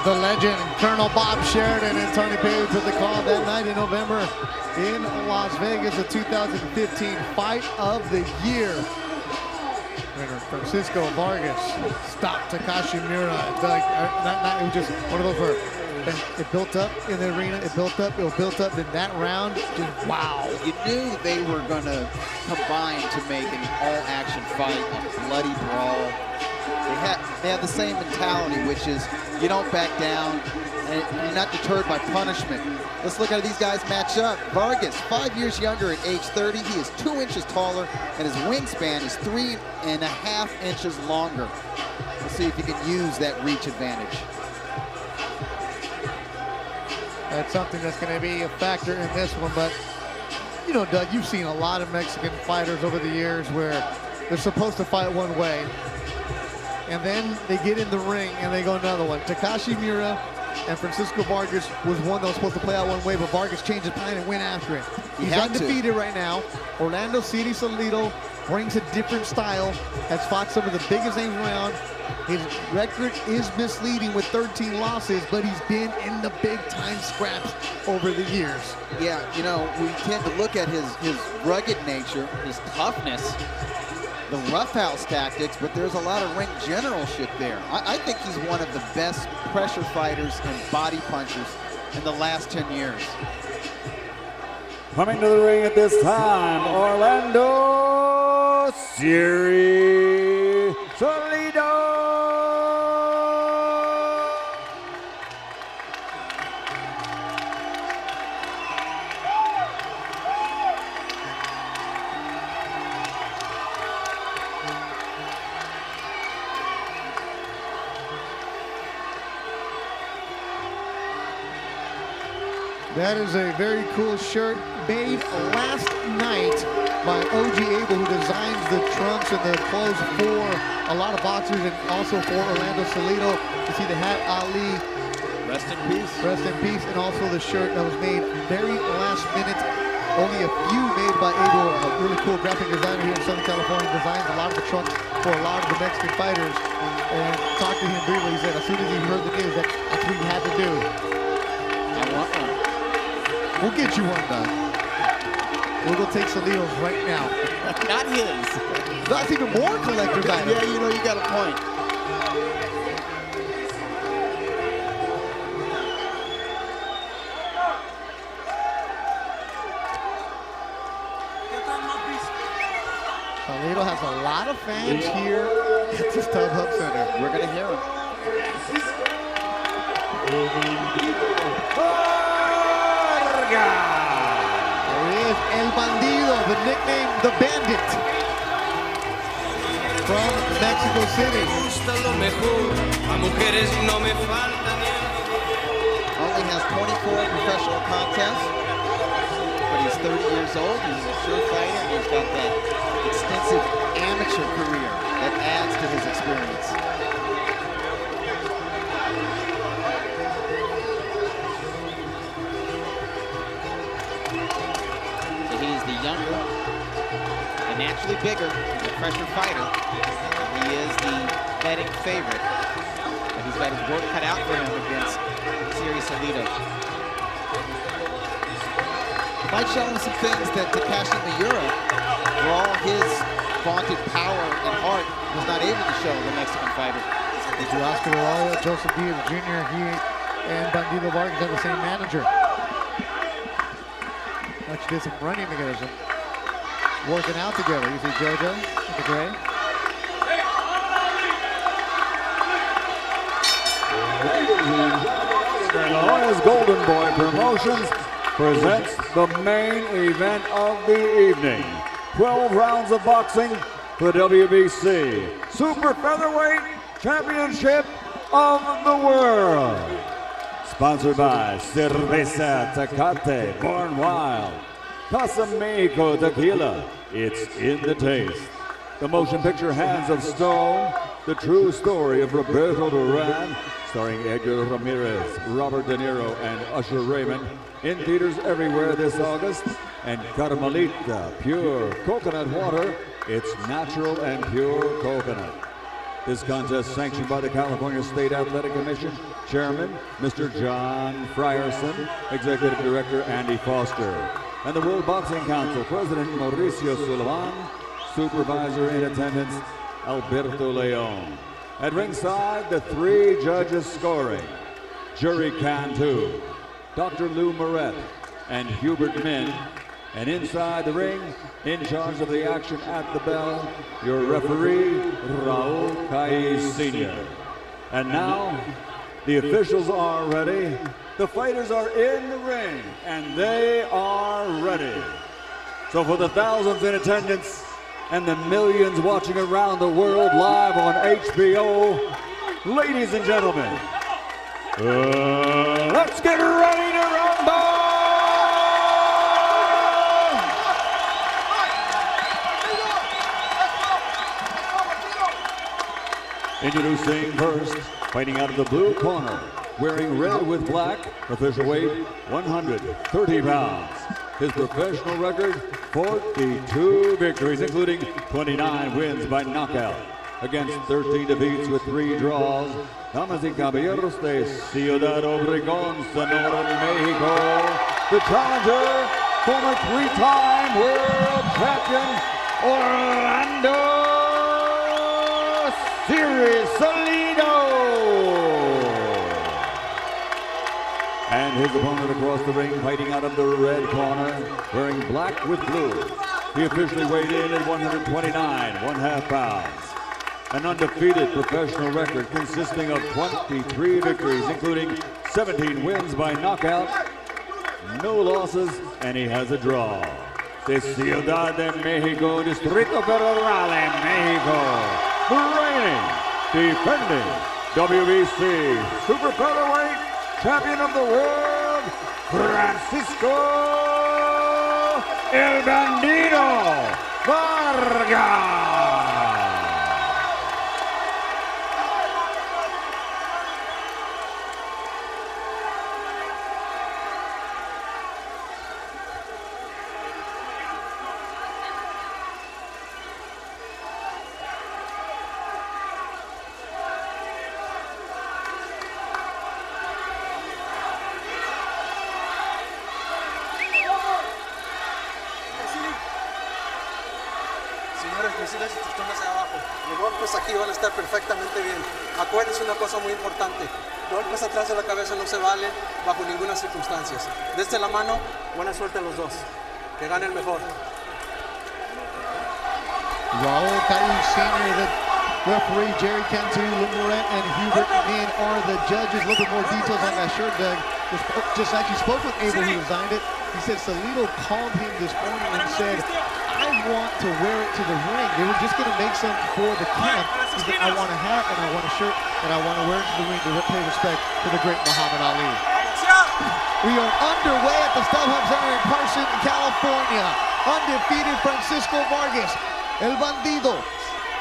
The legend, Colonel Bob Sheridan and Tony Pavey took the call that night in November in Las Vegas, the 2015 Fight of the Year. Winner Francisco Vargas stopped Takashi Miura. It was just one of those where it built up in the arena, it built up, then that round, just wow. You knew they were going to combine to make an all-action fight, a bloody brawl. They have the same mentality, which is you don't back down and you're not deterred by punishment. Let's look at how these guys match up. Vargas, 5 years younger at age 30. He is 2 inches taller and his wingspan is 3.5 inches longer. We'll see if he can use that reach advantage. That's something that's going to be a factor in this one, but you know, Doug, you've seen a lot of Mexican fighters over the years where they're supposed to fight one way, and then they get in the ring and they go another one. Takashi Miura and Francisco Vargas was one that was supposed to play out one way, but Vargas changed his plan and went after it. He's undefeated right now. Orlando City Salidо brings a different style, has fought some of the biggest names around. His record is misleading with 13 losses, but he's been in the big-time scraps over the years. Yeah, you know, we tend to look at his rugged nature, his toughness, the roughhouse tactics, but there's a lot of ring generalship there. I think he's one of the best pressure fighters and body punchers in the last 10 years. Coming to the ring at this time, Orlando City Salidо. That is a very cool shirt made last night by OG Abel, who designs the trunks and the clothes for a lot of boxers and also for Orlando Salidо. You see the hat, Ali. Rest in peace. Rest in peace. And also the shirt that was made very last minute. Only a few made by Abel, a really cool graphic designer here in Southern California. Designs a lot of the trunks for a lot of the Mexican fighters. And talked to him briefly. He said as soon as he heard the news, that's what he had to do. I want one. We'll get you one done. We'll go take Salido's right now. Not his. That's even more collector's items. Yeah, you know, you got a point. Salidо has a lot of fans here at the StubHub Center. We're going to hear him. There he is, El Bandido, the nickname The Bandit, from Mexico City. Only has 24 professional contests, but he's 30 years old. He's a sure fighter, and he's got that extensive amateur career that adds to his experience. Younger and naturally bigger. He's a pressure fighter. He is the betting favorite, but he's got his work cut out for him against Salidо. Might show him some things that Takashi Miura, for all his vaunted power and heart, was not able to show the Mexican fighter. Oscar Arroyo, Joseph Diaz Jr., he and Bandido Vargas have the same manager. Actually did some running together, some working out together. You see JoJo in the gray. Las Golden Boy Promotions presents the main event of the evening. 12 rounds of boxing for the WBC Super Featherweight Championship of the World. Sponsored by Cerveza Tecate, Born Wild, Casa Mexico Tequila, it's in the taste. The motion picture Hands of Stone, the true story of Roberto Duran, starring Edgar Ramirez, Robert De Niro, and Usher Raymond, in theaters everywhere this August. And Carmelita, pure coconut water, it's natural and pure coconut. This contest sanctioned by the California State Athletic Commission, Chairman, Mr. John Frierson, Executive Director, Andy Foster, and the World Boxing Council, President Mauricio Sullivan, Supervisor in attendance, Alberto Leon. At ringside, the 3 judges scoring, Jury Cantu, Dr. Lou Moret, and Hubert Min. And inside the ring, in charge of the action at the bell, your referee, Raul Caiz Sr. And now, the officials are ready, the fighters are in the ring, and they are ready. So for the thousands in attendance and the millions watching around the world live on HBO, ladies and gentlemen, let's get ready to rumble! Introducing first, fighting out of the blue corner, wearing red with black, official weight 130 pounds. His professional record, 42 victories, including 29 wins by knockout, against 13 defeats with 3 draws. Damas y caballeros de Ciudad Obregón, Sonora, Mexico, the challenger, former 3-time world champion, Orlando Salidо. And his opponent across the ring, fighting out of the red corner, wearing black with blue. He officially weighed in at 129 1/2 pounds. An undefeated professional record consisting of 23 victories, including 17 wins by knockout, no losses, and he has a draw. De Ciudad de Mexico, Distrito Federal en Mexico, reigning, defending WBC Super Featherweight Champion of the World, Francisco El Bandido Vargas. Las instrucciones de abajo. Los golpes aquí van a estar perfectamente bien. Acuérdense una cosa muy importante. Golpes atrás de la cabeza no se valen bajo ninguna circunstancia. Desde la mano, buena suerte a los dos. Que gane el mejor. Raul Caiz Sr., the referee, Jerry Cantu, Lou Moret, and Hubert Min are the judges. A little bit more details on that shirt, Doug. Just actually spoke with Abel, who designed it. He said Salidо called him this morning and said, I want to wear it to the ring. They were just going to make some for the camp. He said, I want a hat and I want a shirt and I want to wear it to the ring to pay respect to the great Muhammad Ali. We are underway at the StubHub Center in Carson, California. Undefeated Francisco Vargas, El Bandido,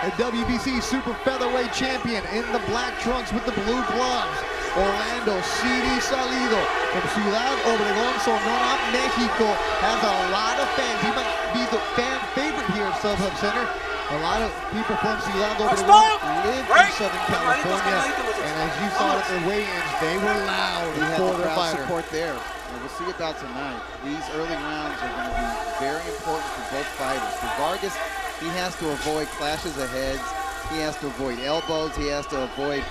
a WBC Super Featherweight Champion in the black trunks with the blue gloves. Orlando Salidо from Ciudad Obregón, Sonora, Mexico, has a lot of fans. He might be the fan favorite here at StubHub Center. A lot of people from Ciudad Obregón live in Southern California, and as you saw at the weigh-ins, they were loud for their fighter. Support there. And we'll see about tonight. These early rounds are going to be very important for both fighters. For Vargas, he has to avoid clashes of heads. He has to avoid elbows. He has to avoid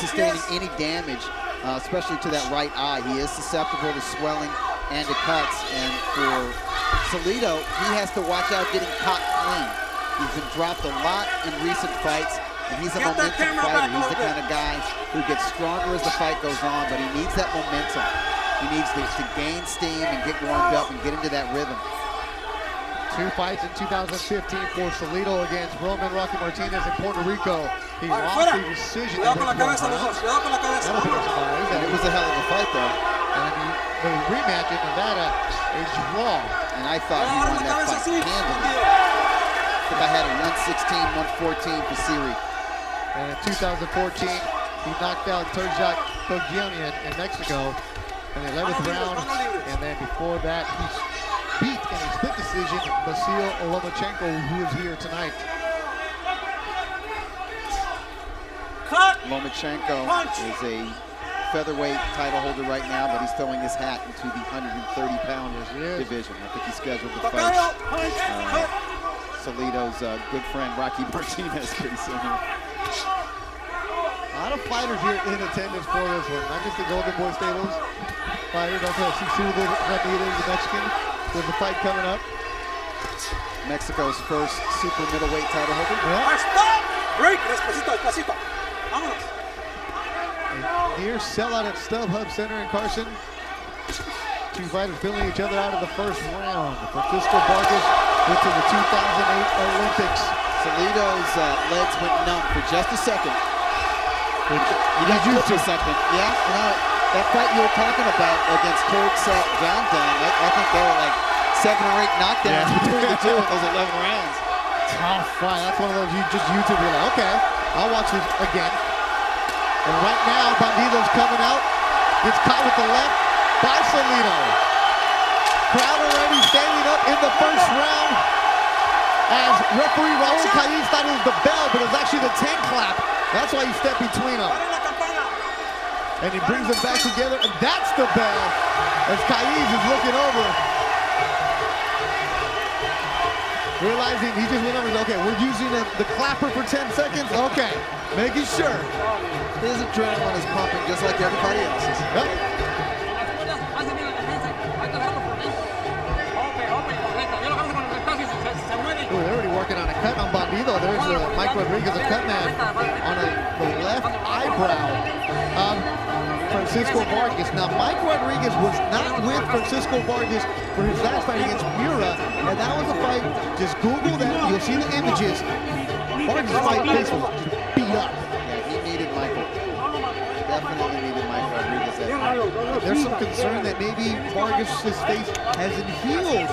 sustaining any damage, especially to that right eye. He is susceptible to swelling and to cuts. And for Salidо, he has to watch out getting caught clean. He's been dropped a lot in recent fights, and he's a momentum fighter. He's the kind of guy who gets stronger as the fight goes on, but he needs that momentum. He needs to gain steam and get warmed up and get into that rhythm. 2 fights in 2015 for Salidо against Roman Rocky Martinez in Puerto Rico. He lost the decision. And it was a hell of a fight, though. And the rematch in Nevada, a draw. And I thought he won that fight handily. I think I had a 116-114 for Siri. And in 2014, he knocked out Turjak Kogionian in Mexico in the 11th round. And then before that, he beat in a split decision Vasil Lomachenko, who is here tonight. Lomachenko is a featherweight title holder right now, but he's throwing his hat into the 130-pound division. I think he's scheduled to fight Salido's good friend Rocky Martinez pretty soon here. A lot of fighters here in attendance for this one. Not just the Golden Boy Stables fighters, also Salidо, Ramirez, the Mexican. There's a fight coming up. Mexico's first super middleweight title holder. Break, despacito, despacito. Vámonos. Near sellout at StubHub Center in Carson. Two fighters filling each other out of the first round. Francisco Vargas went to the 2008 Olympics. Salido's legs went numb for just a second. He got used to something. Yeah, you know, that fight you were talking about against Turkset Jandan, I think there were like 7 or 8 knockdowns between the two in those 11 rounds. Tough fight. That's one of those you just YouTube, you're like, okay, I'll watch this again. And right now, Bandido's coming out. Gets caught with the left by Salido. Crowd already standing up in the first round as referee Raul Calles thought it was the bell, but it was actually the 10 clap. That's why he stepped between them. And he brings them back together, and that's the bell as Calles is looking over. Realizing he just went over, okay, we're using the clapper for 10 seconds? Okay, making sure. His adrenaline is pumping just like everybody else's. Yep. Ooh, they're already working on a cut on Bandido. There's Mike Rodriguez, a cut man, on the left eyebrow of Francisco Vargas. Now, Mike Rodriguez was not with Francisco Vargas for his last fight against Mura, and that was a fight, just Google that, you'll see the images. Vargas' fight face was just beat up. Yeah, he needed Michael. Definitely needed Mike Rodriguez that night. There's some concern that maybe Vargas' face hasn't healed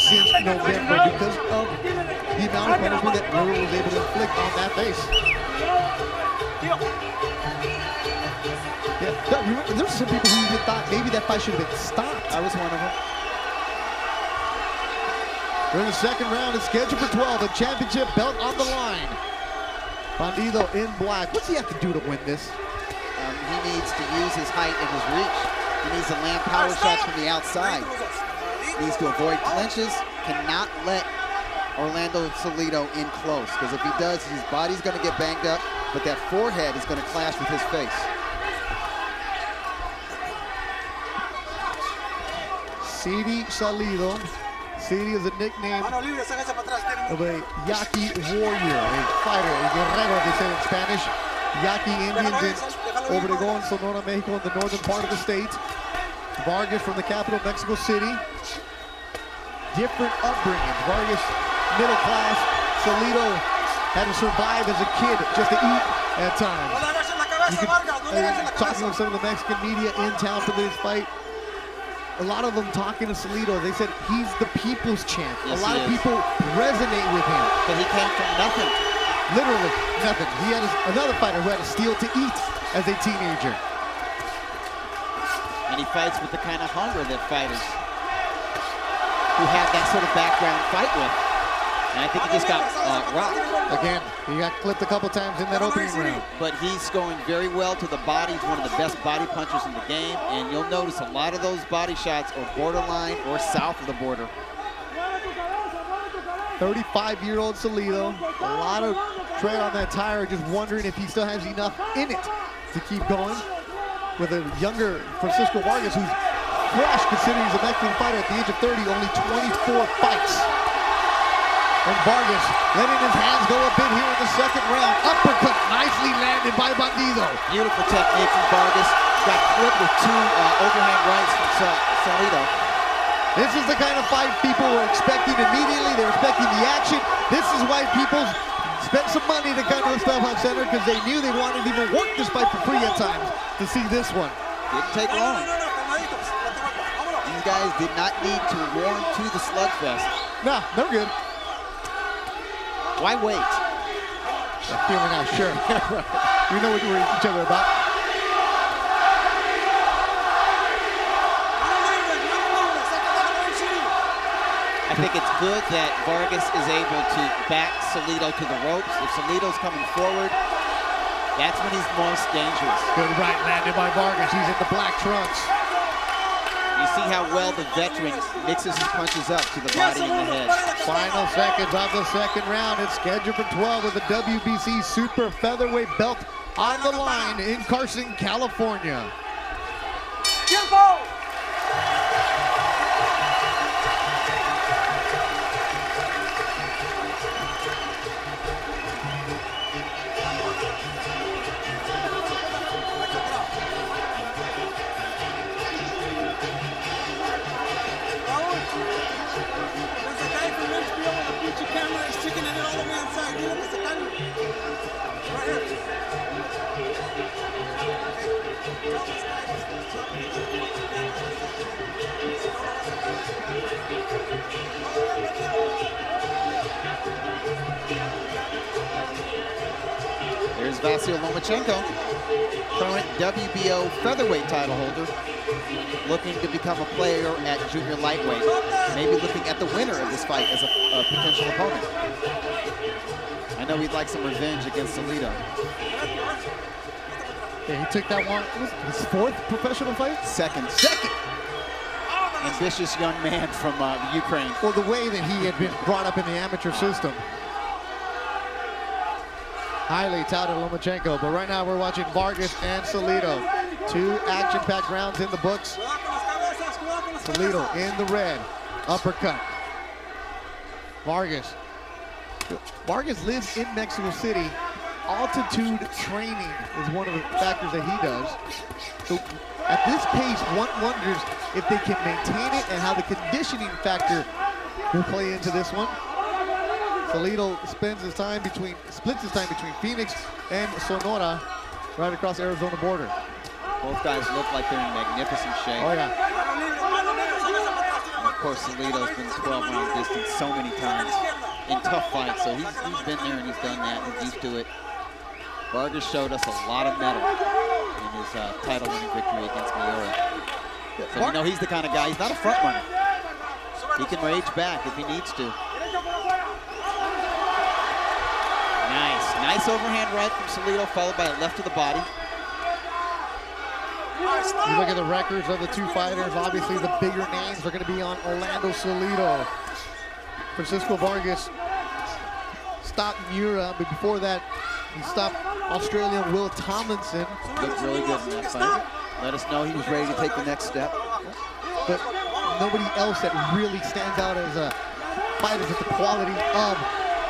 since November because of the amount of punishment that Mura was able to inflict on that face. Yeah, remember, there's some people who even thought maybe that fight should have been stopped. I was one of them. We're in the second round. It's scheduled for 12. The championship belt on the line. Bandido in black. What's he have to do to win this? He needs to use his height and his reach. He needs to land power shots from the outside. He needs to avoid clinches. Cannot let Orlando Salida in close, because if he does, his body's going to get banged up, but that forehead is going to clash with his face. Sidi Salidо. Sidi is a nickname of a Yaqui warrior, a fighter, a guerrero, they say in Spanish. Yaqui Indians in Obregón, Sonora, Mexico, in the northern part of the state. Vargas from the capital, Mexico City. Different upbringing. Vargas, middle class. Salida had to survive as a kid just to eat at times. Talking with some of the Mexican media in town for this fight, a lot of them talking to Salida, they said he's the people's champ. Yes, a lot of people resonate with him. But he came from nothing. Literally nothing. He had another fighter who had to steal to eat as a teenager. And he fights with the kind of hunger that fighters who have that sort of background fight with. And I think he just got rocked. Again, he got clipped a couple times in that opening round. But he's going very well to the body. He's one of the best body punchers in the game. And you'll notice a lot of those body shots are borderline or south of the border. 35-year-old Salida, a lot of tread on that tire, just wondering if he still has enough in it to keep going. With a younger Francisco Vargas, who's fresh considering he's a Mexican fighter at the age of 30, only 24 fights. And Vargas letting his hands go a bit here in the second round. Uppercut nicely landed by Bandido. Beautiful technique from Vargas. Got clipped with 2 overhand rights from Salida. This is the kind of fight people were expecting immediately. They're expecting the action. This is why people spent some money to come to the StubHub Center, because they knew they wanted to even work this fight for free at times to see this one. Didn't take long. These guys did not need to warm to the slugfest. Nah, they're good. Why wait? I'm feeling out, sure. We know what we're each other about. I think it's good that Vargas is able to back Salida to the ropes. If Salido's coming forward, That's when he's most dangerous. Good right landed by Vargas. He's in the black trunks. You see how well the veteran mixes his punches up to the body and the head. Final seconds of the second round. It's scheduled for 12 with the WBC Super Featherweight belt on the line in Carson, California. ¡Tiempo! There's Vasyl Lomachenko, current WBO featherweight title holder, looking to become a player at junior lightweight, maybe looking at the winner of this fight as a potential opponent. I know he'd like some revenge against Salida. Yeah, he took that one, his fourth professional fight? Second. Ambitious young man from Ukraine. Well, the way that he had been brought up in the amateur system. Highly touted Lomachenko, but right now we're watching Vargas and Salidо. Two action-packed rounds in the books. Salidо in the red, uppercut. Vargas lives in Mexico City. Altitude training is one of the factors that he does. So at this pace, one wonders if they can maintain it and how the conditioning factor will play into this one. Salidо splits his time between Phoenix and Sonora, right across the Arizona border. Both guys look like they're in magnificent shape. Oh yeah. Of course, Salido's been 12-round distance so many times in tough fights, so he's been there and he's done that. He's used to it. Vargas showed us a lot of mettle in his title-winning victory against Miura. So you know he's the kind of guy, he's not a front runner. He can rage back if he needs to. Nice overhand right from Salidо, followed by a left to the body. You look at the records of the two fighters, obviously the bigger names are going to be on Orlando Salidо. Francisco Vargas stopped Miura, but before that, he stopped Australian Will Tomlinson. Looked really good in that fight. Let us know he was ready to take the next step. But nobody else that really stands out as a fighter with the quality of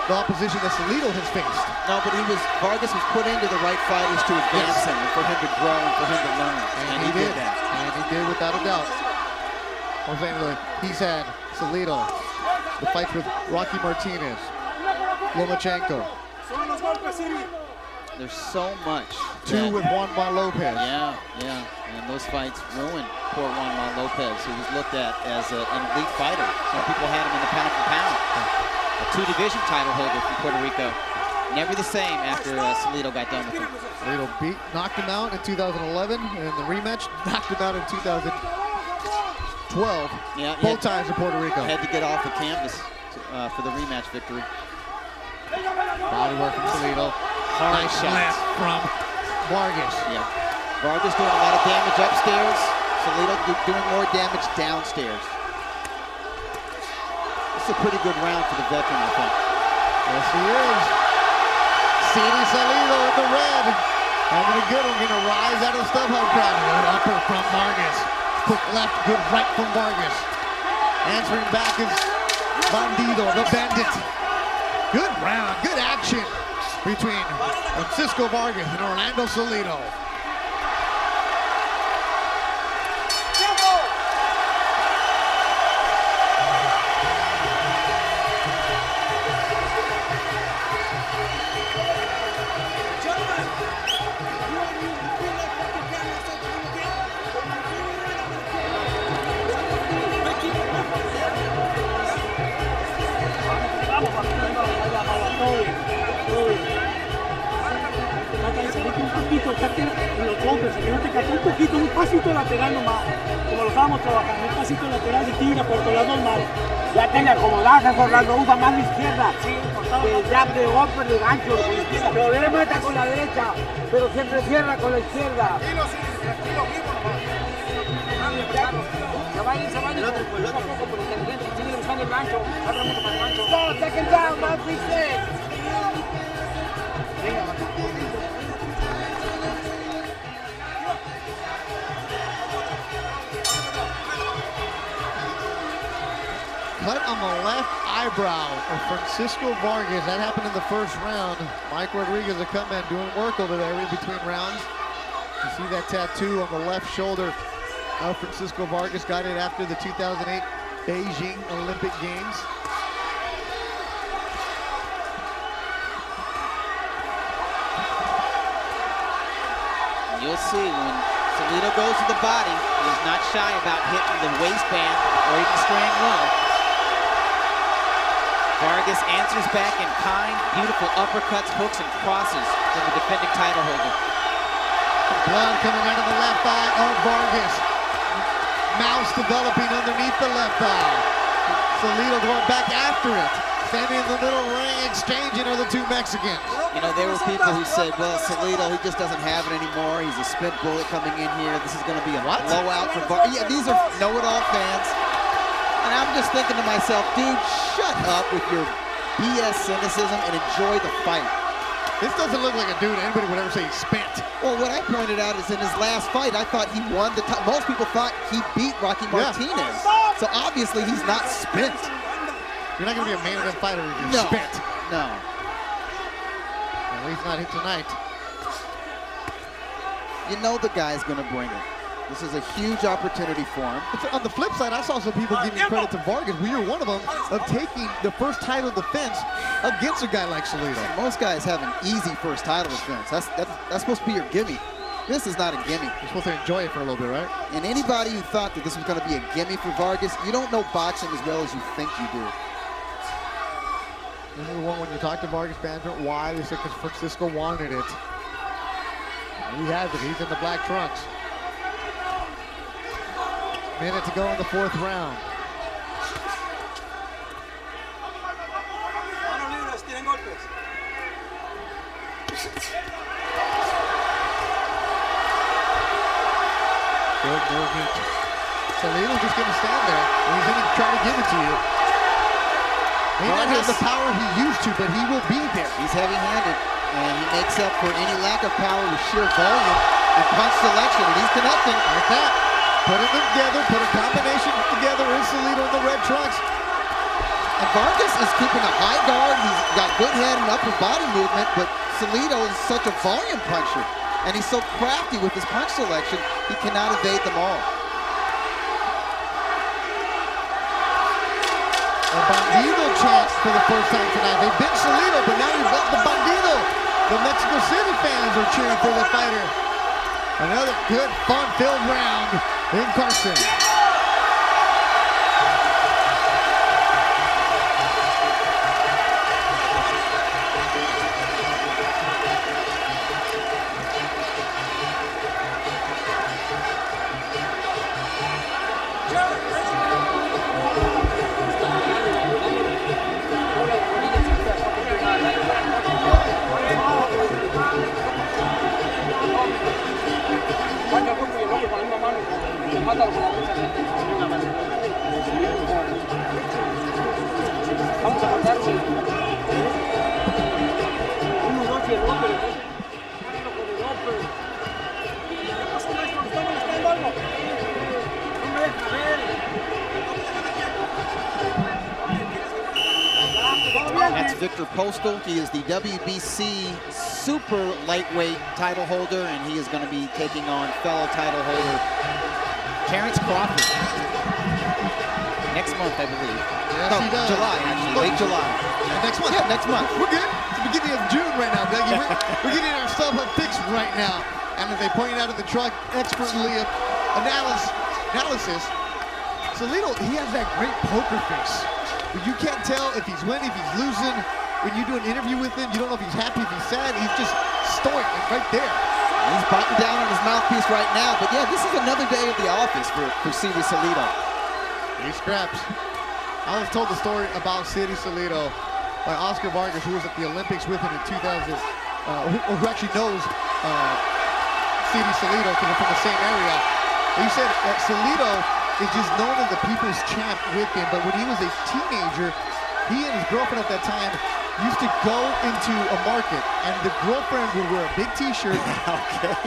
the opposition that Salidо has faced. No, but Vargas was put into the right fighters to advance him and for him to grow and for him to learn. And he did that. And he did without a doubt. I was saying, he's had Salidо, the fights with Rocky Martinez, Lomachenko. There's so much. Two with Juan Lopez. Yeah. And those fights ruined poor Juan Lopez, who was looked at as an elite fighter. Some people had him in the pound for pound. A two-division title holder from Puerto Rico. Never the same after Salidо got done with him. Salidо knocked him out in 2011, and the rematch knocked him out in 2012. Both times in Puerto Rico. Had to get off the canvas for the rematch victory. Body work from Salidо. Hard shots from Vargas. Yeah. Vargas doing a lot of damage upstairs. Salidо doing more damage downstairs. It's a pretty good round for the veteran, I think. Yes, he is. CD Salidо in the red. Having a good one, gonna rise out of the StubHub crowd. Good upper from Vargas. Quick left, good right from Vargas. Answering back is Bandido, the bandit. Good round, good action between Francisco Vargas and Orlando Salidо. Un poquito, hacer en los golpes. Fíjate que aquí un poquito, un pasito lateral nomás, como lo estábamos trabajando, un pasito lateral de tira, pero con las dos manos. Ya te le acomodas, Orlando, usa más la izquierda. Sí, cortado. El jab de golpe de gancho con la izquierda. Pero le meta con la derecha, pero siempre cierra con la izquierda. Se va a ir, poco a poco, pero inteligente. Sigue buscando el gancho, abre mucho para el gancho. No, second down, más reset. Cut on the left eyebrow of Francisco Vargas. That happened in the first round. Mike Rodriguez, a cut man, doing work over there in between rounds. You see that tattoo on the left shoulder of Francisco Vargas. Got it after the 2008 Beijing Olympic Games. You'll see when Salidо goes to the body, he's not shy about hitting the waistband or even straying low. Vargas answers back in kind, beautiful uppercuts, hooks, and crosses from the defending title holder. Blood coming out of the left eye of Vargas. Mouse developing underneath the left eye. Salidо going back after it. Standing in the middle ring, exchanging are the two Mexicans. You know, there were people who said, well, Salidо, he just doesn't have it anymore. He's a spit bullet coming in here. This is going to be a blowout for Vargas. Yeah, these are know-it-all fans. And I'm just thinking to myself, dude, shut up with your BS cynicism and enjoy the fight. This doesn't look like a dude anybody would ever say he's spent. Well, what I pointed out is in his last fight, I thought he won the title. Most people thought he beat Rocky Martinez. So obviously he's not spent. You're not going to be a main event fighter if you're spent. No. At least not hit tonight. You know the guy's going to bring it. This is a huge opportunity for him. On the flip side, I saw some people giving credit to Vargas. We were one of them of taking the first title defense against a guy like Salidо. Most guys have an easy first title defense. That's supposed to be your gimme. This is not a gimme. You're supposed to enjoy it for a little bit, right? And anybody who thought that this was going to be a gimme for Vargas, you don't know boxing as well as you think you do. This is the one when you talk to Vargas management, why they said because Francisco wanted it. And he has it. He's in the black trunks. Minute to go in the fourth round. Good movement. Salido's just going to stand there. He's going to try to give it to you. He doesn't have the power he used to, but he will be there. He's heavy-handed, and he makes up for any lack of power with sheer volume and punch selection, and he's connecting. Like that. Putting them together, put a combination together in Salidо in the red trunks. And Vargas is keeping a high guard. He's got good head and upper body movement, but Salidо is such a volume puncher. And he's so crafty with his punch selection, he cannot evade them all. A Bandido chance for the first time tonight. They've been Salidо, but now you've got the Bandido. The Mexico City fans are cheering for the fighter. Another good, fun-filled round in Carson. That's Victor Postal. He is the WBC super lightweight title holder, and he is going to be taking on fellow title holder Terrence Crawford next month, I believe. Yes, no, he does. July, actually, late July. Next month? Yeah, next month. We're good. It's the beginning of June right now, Dougie. We're getting our stuff fixed right now. And as they pointed out in the truck, expertly analysis, Salidо, he has that great poker face. But you can't tell if he's winning, if he's losing. When you do an interview with him, you don't know if he's happy, if he's sad. He's just stoic and right there. He's biting down on his mouthpiece right now. But yeah, this is another day of the office for City Salida. He scraps. I was told the story about City Salida by Oscar Vargas, who was at the Olympics with him in 2000, who actually knows City Salida because they're from the same area. He said that Salida is just known as the people's champ with him, but when he was a teenager, he and his girlfriend at that time used to go into a market, and the girlfriend would wear a big t-shirt,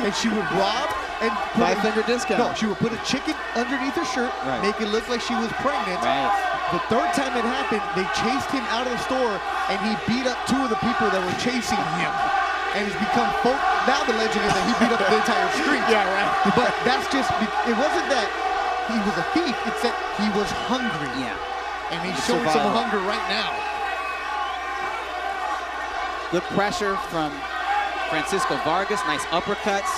and she would rob and $5 discount. No, she would put a chicken underneath her shirt, make it look like she was pregnant. Right. The third time it happened, they chased him out of the store, and he beat up 2 of the people that were chasing him. And he's become now the legend is that he beat up the entire street. Yeah, right. But that's just, it wasn't that he was a thief, it's that he was hungry. Yeah. And he's showing some hunger right now. Good pressure from Francisco Vargas, nice uppercuts.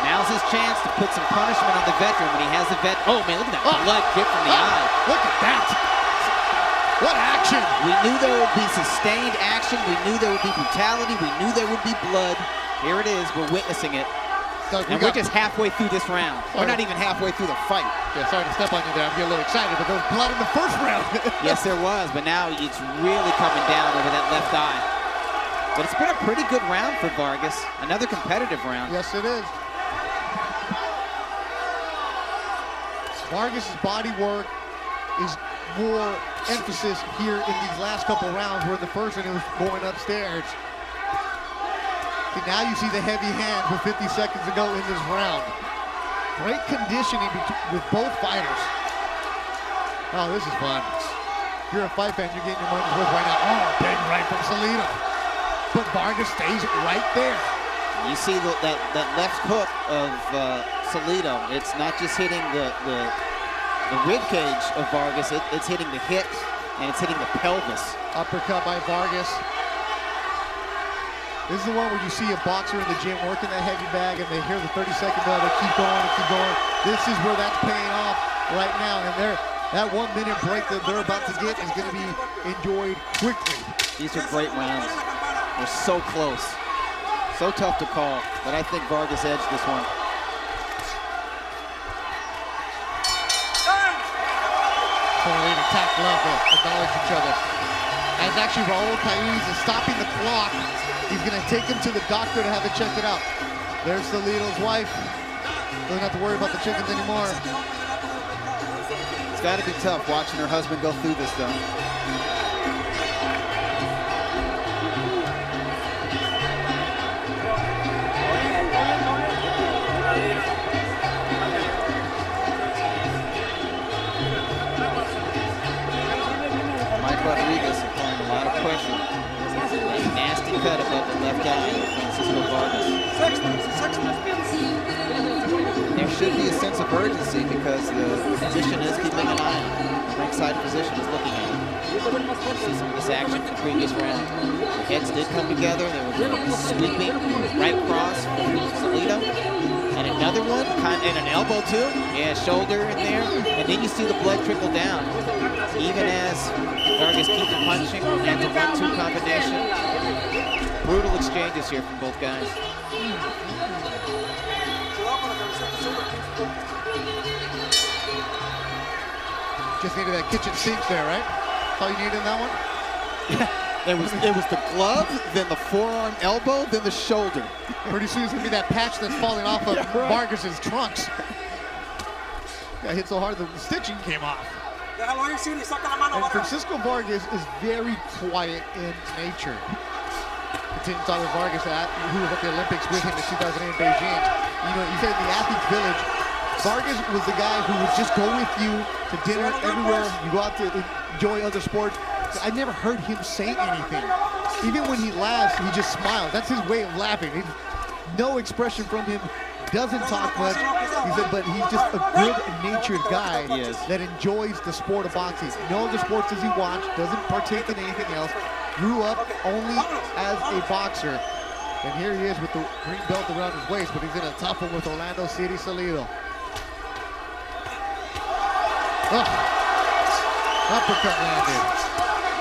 Now's his chance to put some punishment on the veteran when he has the oh man, look at that blood drip from the eye. Look at that. What action! We knew there would be sustained action. We knew there would be brutality. We knew there would be blood. Here it is. We're witnessing it. Doug, and we're just halfway through this round. We're not even halfway through the fight. Yeah, sorry to step on you there. I'm getting a little excited, but there was blood in the first round. Yes, there was, but now it's really coming down over that left eye. But it's been a pretty good round for Vargas. Another competitive round. Yes, it is. Vargas' body work is more emphasis here in these last couple rounds, where in the first one it was going upstairs. And now you see the heavy hands with 50 seconds to go in this round. Great conditioning with both fighters. Oh, this is fun. If you're a fight fan, you're getting your money's worth right now. Oh, big right from Salida. But Vargas stays right there. You see that left hook of Salida. It's not just hitting the rib cage of Vargas, it's hitting the hip, and it's hitting the pelvis. Uppercut by Vargas. This is the one where you see a boxer in the gym working that heavy bag, and they hear the 30-second bell, they keep going and keep going. This is where that's paying off right now, and that 1 minute break that they're about to get is going to be enjoyed quickly. These are great rounds. They're so close. So tough to call, but I think Vargas edged this one. So they attack love to acknowledge each other. As actually Raul Caiz is stopping the clock. He's going to take him to the doctor to have it checked it out. There's Salido's wife. Doesn't have to worry about the chickens anymore. It's got to be tough watching her husband go through this, though. Rodriguez applying a lot of pressure. That nasty cut above the left eye of Francisco Vargas. There should be a sense of urgency because the physician is keeping an eye on him. The ringside physician is looking at him. See some of this action from the previous round. The heads did come together. There was a sweeping right cross from Salida. And another one, and an elbow too. Yeah, shoulder in there. And then you see the blood trickle down. Even as Vargas keeps punching, and the 1-2 combination. Brutal exchanges here from both guys. Just needed that kitchen sink there, right? That's all you needed in that one? It was the glove, then the forearm elbow, then the shoulder. Pretty soon it's gonna be that patch that's falling off of Vargas's trunks. Got hit so hard the stitching came off. And Francisco Vargas is very quiet in nature. Continue to talk with Vargas, who was at the Olympics with him in 2008 in Beijing. You know, you said in the athletes village, Vargas was the guy who would just go with you to dinner everywhere. You go out to enjoy other sports. I never heard him say anything. Even when he laughs, he just smiles. That's his way of laughing. No expression from him. Doesn't talk much. He said, but he's just a good-natured guy that enjoys the sport of boxing. No other sports does he watch. Doesn't partake in anything else. Grew up only as a boxer. And here he is with the green belt around his waist, but he's in a tough one with Orlando City Salida. Uppercut landed.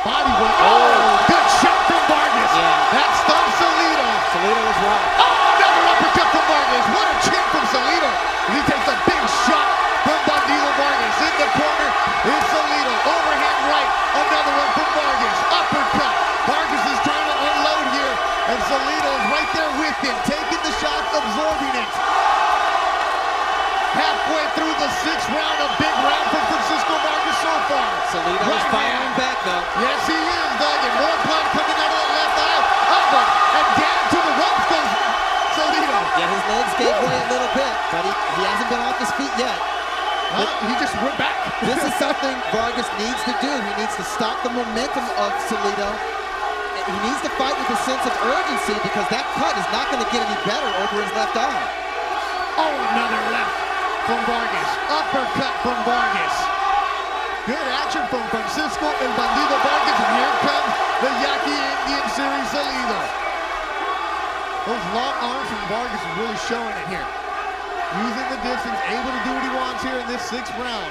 Body work. Oh, good shot from Vargas. Yeah. That stunned Salida. Salida was right. Oh, another uppercut. uppercut from Vargas. What a chin from Salida. He takes a big shot from Bandido Vargas. In the corner is Salida. Overhand right. Another one from Vargas. Uppercut. Vargas is trying to unload here. And Salida is right there with him. Taking the shot, absorbing it. Halfway through the 6th round. A big round for Francisco Vargas so far. Salida is firing back though. Yes, he is, Doug. And more blood coming out of the left eye. Up and down to the ropes goes Salida. Yeah, his legs gave way a little bit, but he hasn't been off his feet yet. He just went back. This is something Vargas needs to do. He needs to stop the momentum of Salida. He needs to fight with a sense of urgency because that cut is not going to get any better over his left eye. Oh, another left from Vargas. Uppercut from Vargas. Good action from Francisco and Bandido Vargas. And here comes the Yaqui Indian Series Salida. Those long arms from Vargas are really showing it here. Using the distance, able to do what he wants here in this 6th round.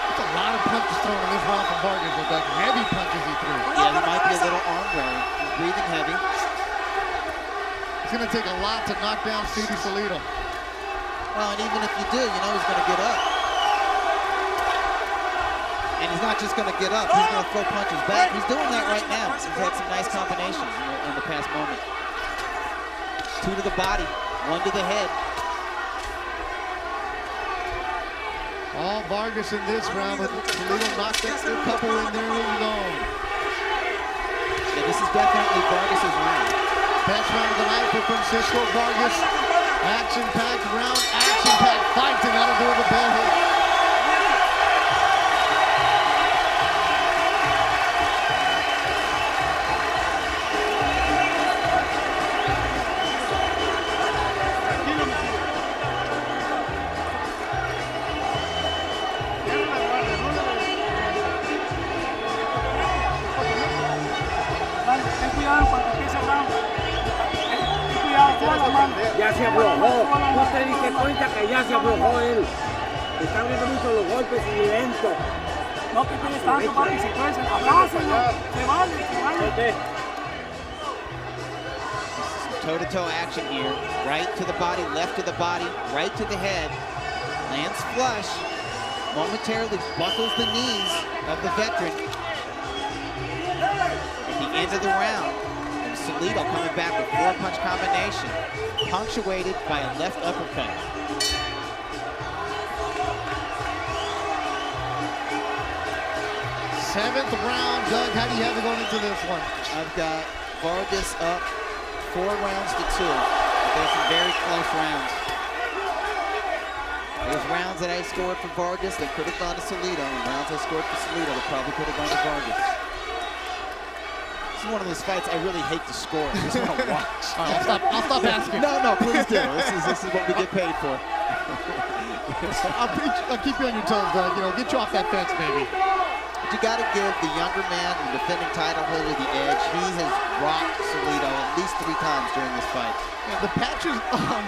That's a lot of punches thrown in this round from Vargas. Look like heavy punches he threw. Yeah, he might be a little arm wearing. He's breathing heavy. It's going to take a lot to knock down Stevie Salida. Well, and even if you do, you know he's going to get up. And he's not just going to get up, he's going to throw punches back. He's doing that right now. He's had some nice combinations in the past moment. 2 to the body, 1 to the head. All Vargas in this round, but Salida knocked a couple in there of his own. Yeah, this is definitely Vargas' round. Best round of the night for Francisco Vargas. Action-packed round, action-packed fight, and that'll do the bell hit. Ya se aflojó. No te diste cuenta que ya se aflojó él. Está abriendo mucho los golpes y lento. No te tienes tanto, papi, se puede, abrácenlo. Se vale, se vale. Toe-to-toe action here. Right to the body, left to the body, right to the head. Lands flush. Momentarily buckles the knees of the veteran. At the end of the round, and Salida coming back with 4-punch combination, punctuated by a left uppercut. Seventh round, Doug, how do you have it going into this one? I've got Vargas up 4 rounds to 2. There's some very close rounds. There's rounds that I scored for Vargas that could have gone to Salida, and rounds I scored for Salida that probably could have gone to Vargas. This is one of those fights I really hate to score. I just want to watch. All right, I'll stop asking. No, please do. This is what we get paid for. I'll keep you on your toes, Doug. You know, get you off that fence, maybe. But you got to give the younger man, the defending title holder, the edge. He has rocked Salida at least 3 times during this fight. Yeah, the patches on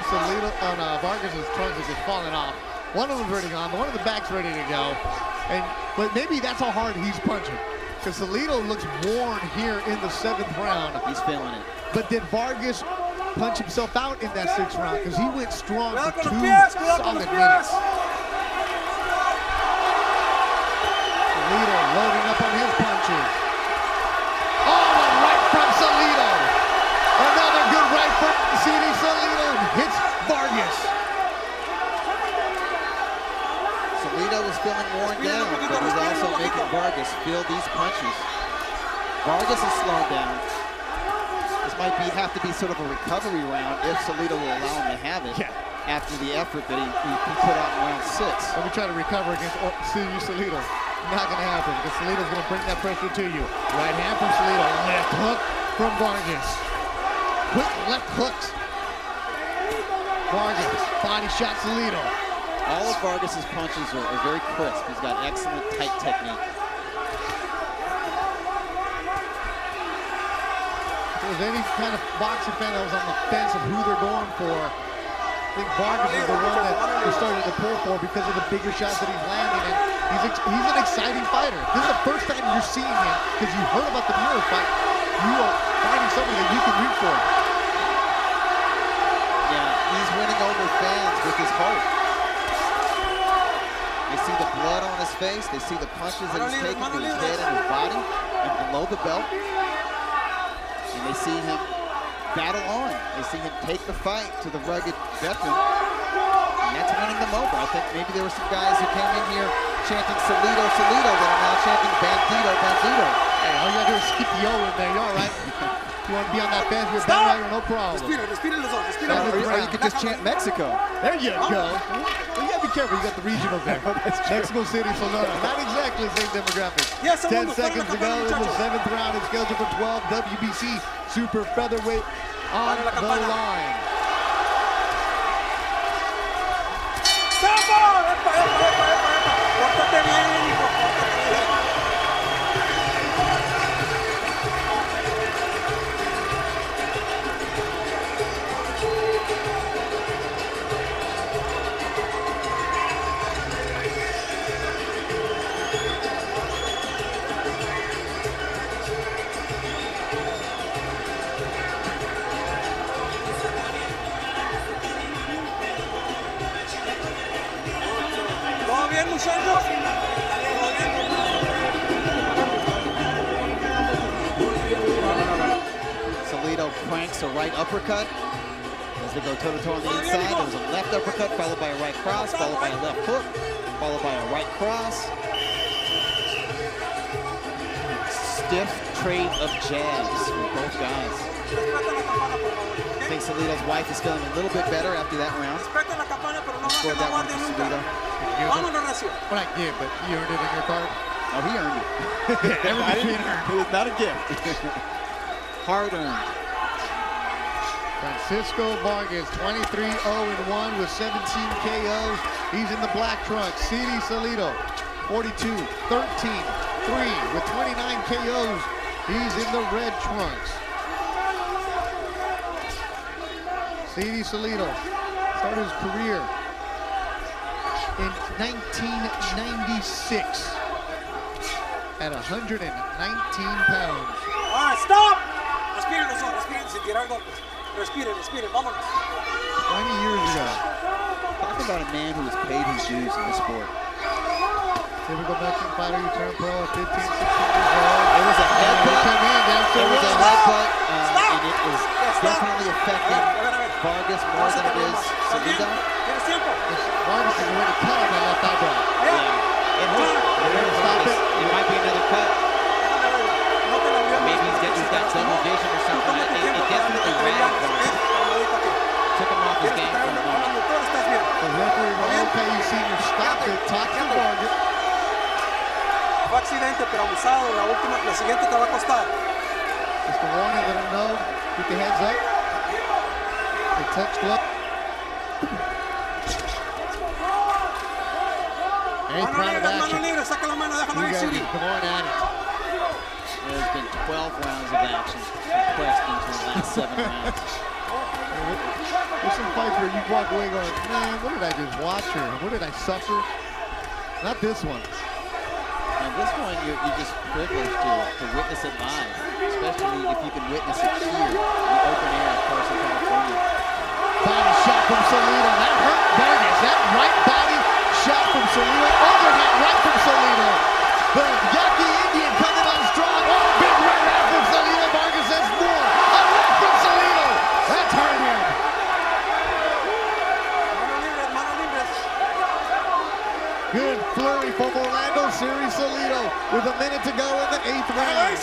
Vargas' trunks is just falling off. One of them's ready gone, but one of the back's ready to go. But maybe that's how hard he's punching. Because Salida looks worn here in the 7th round. He's feeling it. But did Vargas punch himself out in that 6th round? Because he went strong for 2 solid minutes. Salida loading up on his punches. Oh, a right from Salida. Another good right from CD Salida hits Vargas. Salida was feeling worn down, but he's also making Vargas feel these punches. Vargas is slowed down. This might have to be sort of a recovery round if Salida will allow him to have it after the effort that he put out in round 6. Let me try to recover against CD Salida. Not going to happen because Salido's going to bring that pressure to you. Right hand from Salida, left hook from Vargas. Quick left hooks. Vargas, body shot Salida. All of Vargas' punches are very crisp. He's got excellent tight technique. If there was any kind of boxing fan that was on the fence of who they're going for, I think Vargas is the one that they're starting to pull for because of the bigger shots that he's landing. And he's an exciting fighter. This is the first time you're seeing him because you heard about the Muir fight. you are finding something that you can root for. Yeah, he's winning over fans with his heart. They see the blood on his face. They see the punches that he's taking to his head and his body and below the belt. And they see him battle on. They see him take the fight to the rugged veteran. And that's winning them over. I think maybe there were some guys who came in here chanting Salito, Salito that are now chanting Bandito, Bandito. Hey, all you gotta do is skip the O in there. You're all right. You want to be on that bench with that rider, no problem. Respiren los dos, respiren los dos. Or you could just chant Mexico. There you go. Well, you gotta be careful. You got the regional there. Mexico City, Sonora. Not exactly the same demographic. 10 seconds to go in the 7th round. It's scheduled for 12 WBC super featherweight on the line. Pórtate bien, hijo, pórtate bien. ¿Todo bien, muchachos? Salito pranks a right uppercut as they go toe-to-toe on the inside. There was a left uppercut followed by a right cross, followed by a left hook, followed by a right cross. Stiff trade of jabs from both guys. I think Salito's wife is feeling a little bit better after that round. Scored that one for Salito. Well, I did, but you earned it in your card. Oh, he earned it. Everything's being earned. It was not a gift. Hard earned. Francisco Vargas, 23-0-1 with 17 KOs. He's in the black trunks. CD Salito, 42-13-3 with 29 KOs. He's in the red trunks. CD Salito started his career in 1996 at 119 pounds. All right, stop! Respiren los dos, respiren sin tirar golpes. Respiren, respiren, vámonos. 20 years ago. Talk about a man who has paid his dues in the sport. Typical Mexican fighter, you turn pro at 15, 16 years old. It was a headbutt. It was a headbutt, Stop! and it is definitely affecting Vargas more than it is Salito. Tienes tiempo. Vargas is already cut on that left eyebrow. Yeah, it hurt. Stop it. It might be another cut. No te la veo. Maybe he's got double vision or something. It definitely ran Vargas. Took him off his game for a moment. The referee will okay, you senior stop it, talk to Vargas. Fue accidente, pero abusado. La siguiente te va a costar. Just a warning, let him know. Keep your hands up. The touch glove. Hey, proud of action. You guys are going at it. There's been 12 rounds of action compressed into the last 7 rounds. There's some fights where you walk away going, man, what did I just watch here? What did I suffer? Not this one. And this one, you're just privileged to witness it live, especially if you can witness it here in the open air of Carson, California. Body shot from Salito. That hurt Vargas. That right body shot from Salito. Overhand right from Salito. The Yaqui Indian coming on strong. Oh, big right out from Salito. Vargas has more. A left from Salito. That's hurt him. Good flurry from Orlando. Series Salito with a minute to go in the 8th round.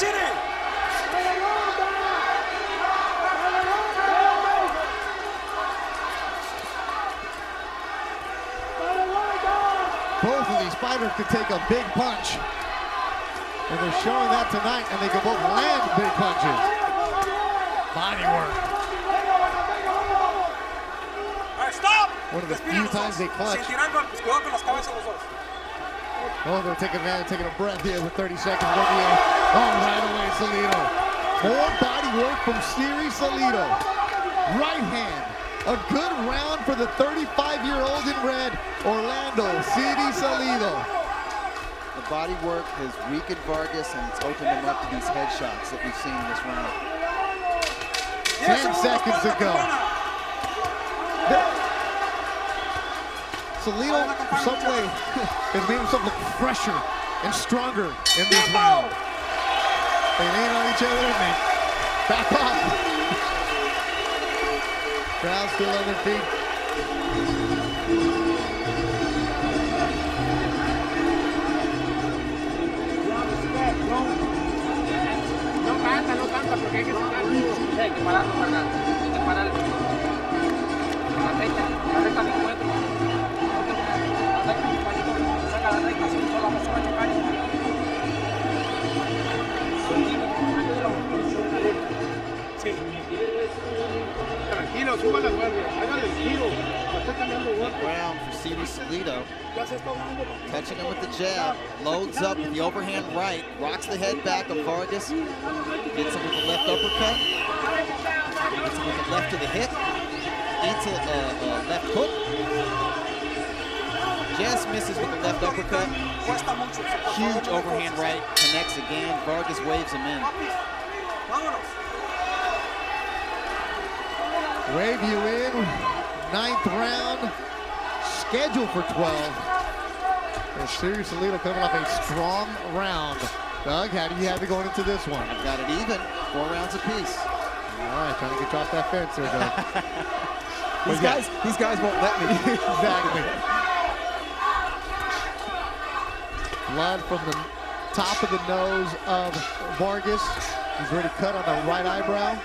Both of these fighters could take a big punch. And they're showing that tonight, and they can both land big punches. Body work. All right, stop! One of the few times they clutch. Oh, they're taking advantage, taking a breath here with 30 seconds. Oh, right away, Salito. More body work from Siri Salito. Right hand. A good round for the 35-year-old in red, Orlando, CD Salito. The body work has weakened Vargas, and it's opened him up to these headshots that we've seen in this round. 10 seconds to go. Salito, in some way, has made himself look fresher and stronger in this round. They lean on each other and they back off. Crowd still on their feet. No canta, porque hay que sacarlo. Sí, hay que pararlo, Vardás. Hay que pararlo. La recta de encuentro. La recta, mi palito, saca la recta, si no solo vamos a chocar. Sí. Tranquilo, suba la guardia. Hágale el giro. Está cambiando de guardia. Round for CD Salidо. Ya se está dando. Touching him with the jab, loads up with the overhand right, rocks the head back of Vargas, gets him with the left uppercut, gets him with the left to the hip, eats a left hook, just misses with the left uppercut, huge overhand right, connects again, Vargas waves him in. Wave you in, 9th round, scheduled for 12. And Serious Salidо coming off a strong round. Doug, how do you have it going into this one? I've got it even, 4 rounds apiece. All right, trying to get you off that fence there, Doug. These guys won't let me. Exactly. Blood from the top of the nose of Vargas. He's already cut on the right eyebrow,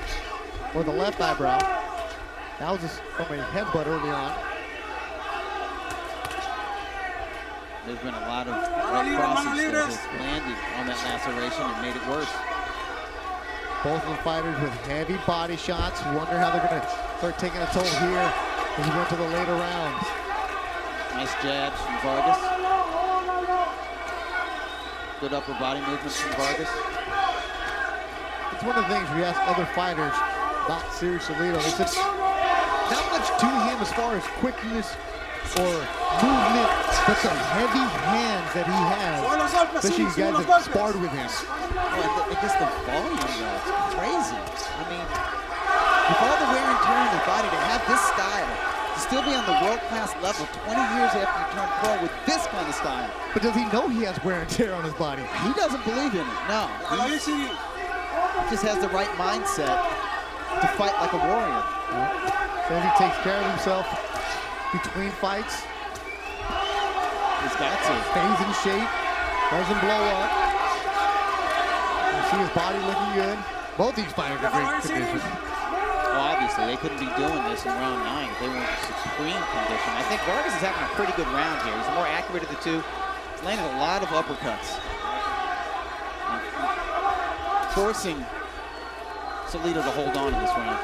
or the left eyebrow. That was just from a headbutt early on. There's been a lot of right crosses that have landed on that laceration and made it worse. Both of the fighters with heavy body shots. Wonder how they're going to start taking a toll here as we go to the later rounds. Nice jabs from Vargas. Good upper body movements from Vargas. It's one of the things we ask other fighters about Serious Salidо. They said, not much to him as far as quickness or movement, but the heavy hands that he has, especially you guys that sparred with him. Well, just the volume, though, it's crazy. I mean, with all the wear and tear in the body, to have this style, to still be on the world-class level 20 years after you turn pro with this kind of style. But does he know he has wear and tear on his body? He doesn't believe in it, no. He just has the right mindset to fight like a warrior. Says he takes care of himself between fights. He's got to. Stays in shape, doesn't blow up. You see his body looking good. Both these fighters are great condition. Well, obviously, they couldn't be doing this in round 9 if they weren't in supreme condition. I think Vargas is having a pretty good round here. He's more accurate of the two. He's landed a lot of uppercuts. Forcing Salidо to hold on in this round.